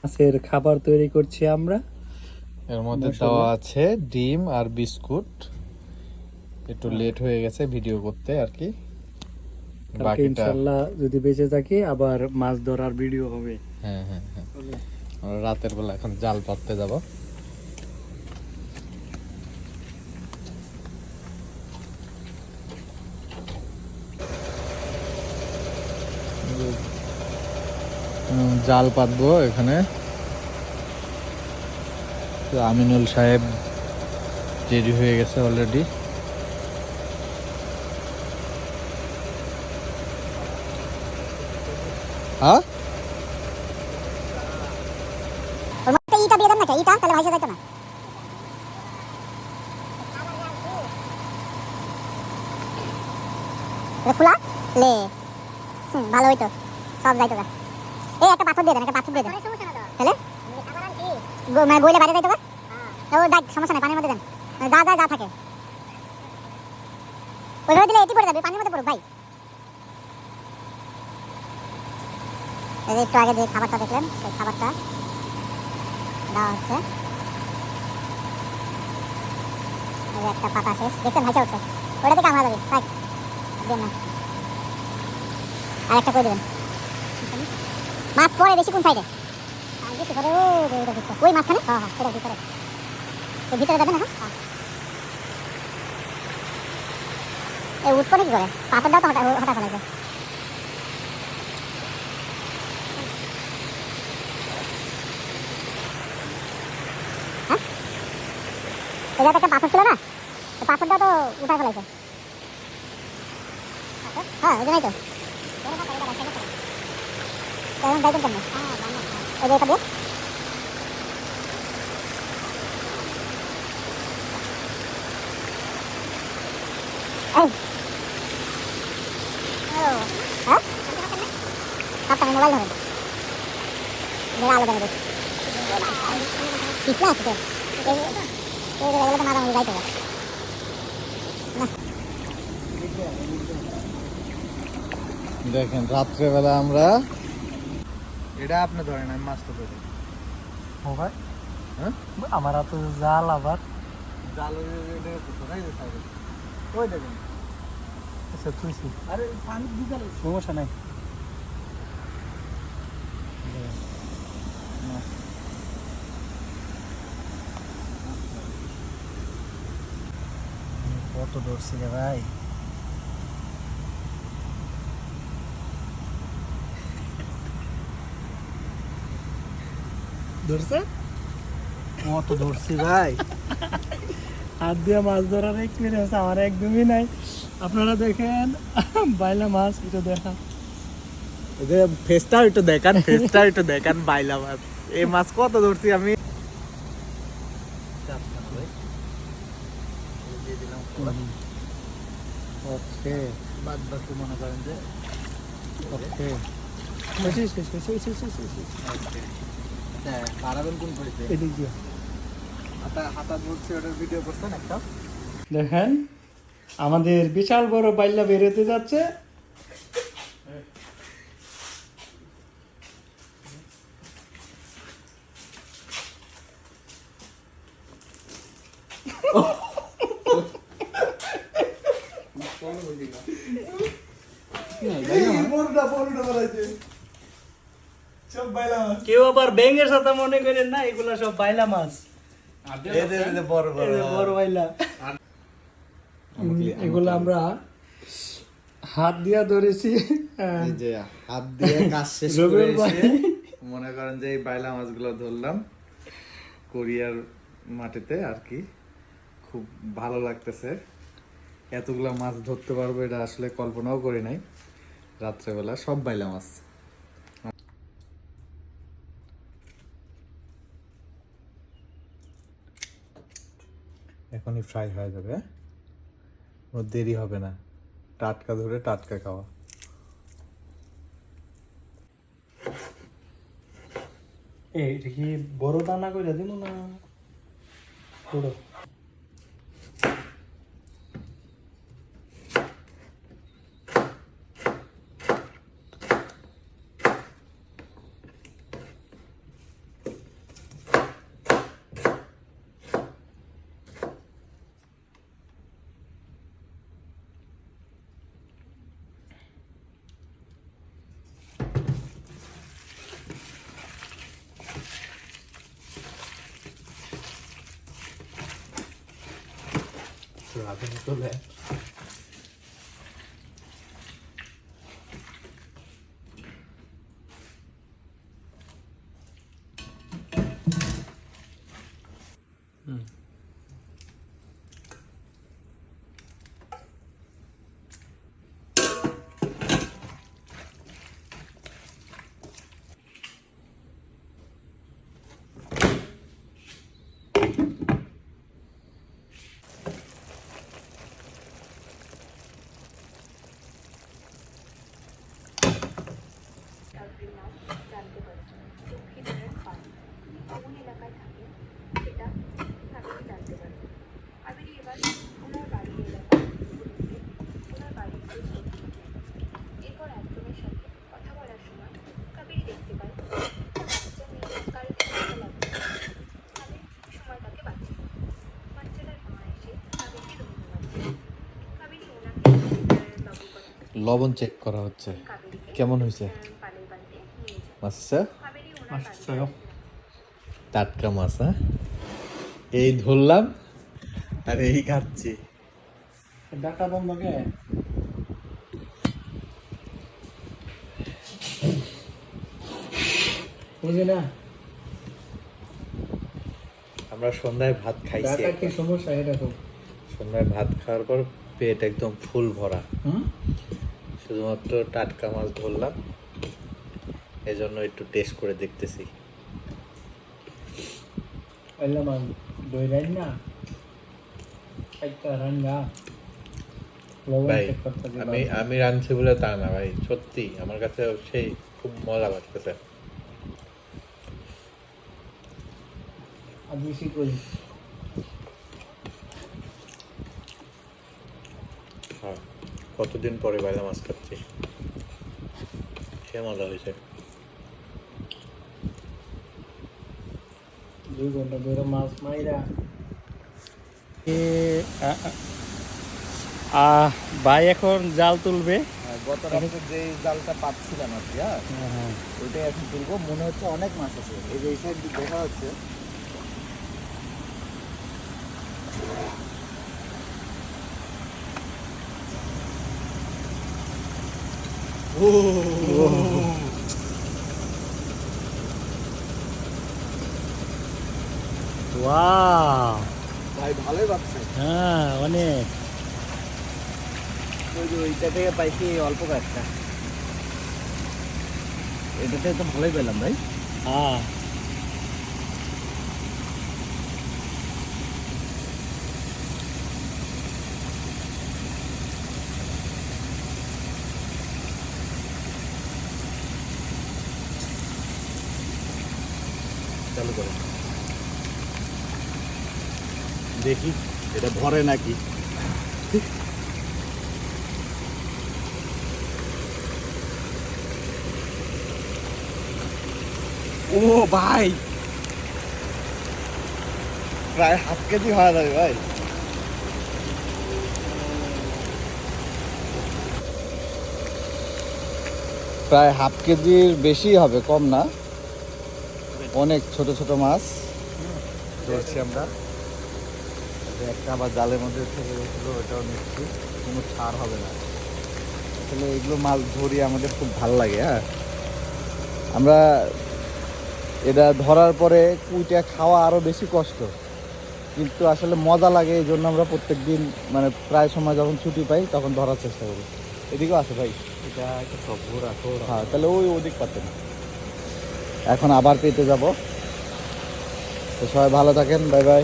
মাছের খাবার তৈরি করছি আমরা। এর মধ্যে দেওয়া আছে ডিম আর বিস্কুট। একটু লেট হয়ে গেছে ভিডিও করতে আর কি। কালকে ইনশাআল্লাহ যদি বেঁচে থাকি আবার মাছ ধরার ভিডিও হবে। হ্যাঁ হ্যাঁ হ্যাঁ, আমরা রাতের বেলা এখন জাল পাততে যাব। জাল পাতবো এখানে। আমিনুল সাহেব রেডি হয়ে গেছে অলরেডি। হ্যাঁ ইটা দিয়ে দেন না, ইটা তাহলে ভাইসা যাইতো না। খোলা লে ভালো হইতো, সব যাইতো গা। এই একটা পাথর দিয়ে দেন, একটা পাথর দিয়ে দেন তাহলে মানে বইলে বাইরে যাইতো গা। ও দেখ সমস্যা নাই, পানির মধ্যে দেন, যা যা যা থাকে ওইভাবে দিলে এটি পড়ে যাবে, পানির মধ্যে পড়ুক ভাই। এই যে একটু আগে যে খাবারটা দেখলেন সেই খাবারটা দেওয়া হচ্ছে। এই যে একটা পাতা শেষ দেখছেন ভাইসা উঠছে, ওটা থেকে আমরা যাবে তাই দেন না। আর একটা করে দেবেন। মাছ পড়ে বেশি কোন সাইডে? ওই মাঝখানে, হ্যাঁ হ্যাঁ সেটা ভিতরে, তো ভিতরে যাবে না। হ্যাঁ এই উঠবো নাকি করে পাথরটাও তো হঠাৎ ফেলেছে। হ্যাঁ এই জায়গাটা একটা পাথর ছিল না, পাথরটা তো উঠা ফেলেছে। হ্যাঁ ওই জন্যই তো যাইতেন কেন এই যে এটা দিয়ে হ্যাঁ আপনার মোবাইল ধরেন, মেরা আলো দেবে পিছনে আছে এগুলো তো মাঝামাঝি যাইতে হবে। দেখেন রাত্রেবেলা আমরা এটা আপনি ধরেন, আমি মাছ তো ধরি। ও ভাই হ্যাঁ আমার হাতে জাল, আবার জাল ওই দেখেন। আচ্ছা তুইছি, আরে পানি দিতে সমস্যা নাই। কত ধরছি রে ভাই, ধরছে কত ধরছি ভাই। হাত দিয়ে মাছ ধরার এক্সপিরিয়েন্স আমার একদমই নাই। আপনারা দেখেন বাইলা মাছ, এটা দেখা ফেসটা একটু দেখান, ফেসটা একটু দেখান। বাইলা মাছ, এই মাছ কত ধরছি আমি। ওকে বাদ বাকি মনে করেন যে ওকে পারাবেন কোন পরিচয় এদিক দিয়ে হাতা ধরছি, ওটার ভিডিও করছেন একটা। দেখেন আমাদের বিশাল বড় বাইলা বেরোতে যাচ্ছে। কেউ আবার ব্যাঙের সাথে মনে করেন না, এগুলা সব বাইলা মাছ, বড় বাইলা। এগুলো আমরা হাত দিয়া ধরেছি, হাত দিয়ে কাজ শেষ করে এসে মনে করেন যে এই বাইলা মাছগুলো ধরলাম কোরিয়ার মাটিতে আর কি। খুব ভালো লাগতেছে, এতগুলা মাছ ধরতে পারবো এটা আসলে কল্পনাও করি নাই। রাত্রেবেলা সব বাইলা মাছ। এখনই ফ্রাই হয়ে যাবে, কোনো দেরি হবে না। টাটকা ধরে টাটকা খাওয়া। এটা কি বড় দানা করে দিব না ছোট? হাতে তোলে লবণ চেক করা হচ্ছে কেমন হয়েছে মাছটা আচ্ছা টাটকা মাছ হ্যাঁ এই ধরলাম আর এই খাচ্ছি ডাটা বন্ধ কে বুঝি না আমরা সন্ধ্যায় ভাত খাইছি ডাটা কি সমস্যা এটা তো সন্ধ্যায় ভাত খাওয়ার পর পেট একদম ফুল ভরা শুধুমাত্র টাটকা মাছ ধরলাম এজন্য একটু টেস্ট করে দেখতেছি এলাম দই রাইন না একটা রান্না ভাই আমি রাঁধছি বলে তা না ভাই সত্যি আমার কাছে সেই খুব মজা লাগতেছে আমি বেশি করি হ্যাঁ কতদিন পরে বাইলা মাছ খাচ্ছি সে মজা হয়েছে 2 ঘন্টা ধরে মাছ মাইরা ভাই এখন জাল তুলবে গত রাতে যে জালটা পাচ্ছিলাম আর কি হ্যাঁ ওইটাই এখন তুলবো মনে হচ্ছে অনেক মাছ আছে এই যে এই সাইড দিয়ে দেখা হচ্ছে ওয়াও ভাই ভালোই পাচ্ছে হ্যাঁ অনেক ওই যে ওইটা থেকে পাইছি অল্প কয়েকটা এটাতে তো ভালোই পেলাম ভাই হ্যাঁ চালু করো দেখি এটা ভরে নাকি ও ভাই প্রায় হাফ কেজি হয়ে যাবে ভাই প্রায় হাফ কেজির বেশি হবে কম না অনেক ছোট ছোট মাছ ধরছি আমরা একটা আবার জালের মধ্যে থেকে গেছিলো ওটাও নিচ্ছি কোনো ছাড় হবে না আসলে এগুলো মাছ ধরি আমাদের খুব ভালো লাগে হ্যাঁ আমরা এটা ধরার পরে কুইটা খাওয়া আরও বেশি কষ্ট কিন্তু আসলে মজা লাগে এই জন্য আমরা প্রত্যেক দিন মানে প্রায় সময় যখন ছুটি পাই তখন ধরার চেষ্টা করি এদিকেও আছে ভাই এটা একটা সভ্যর আছে হ্যাঁ তাহলে ওদিক পাতেন এখন আবার পেতে যাব তো সবাই ভালো থাকেন বাই বাই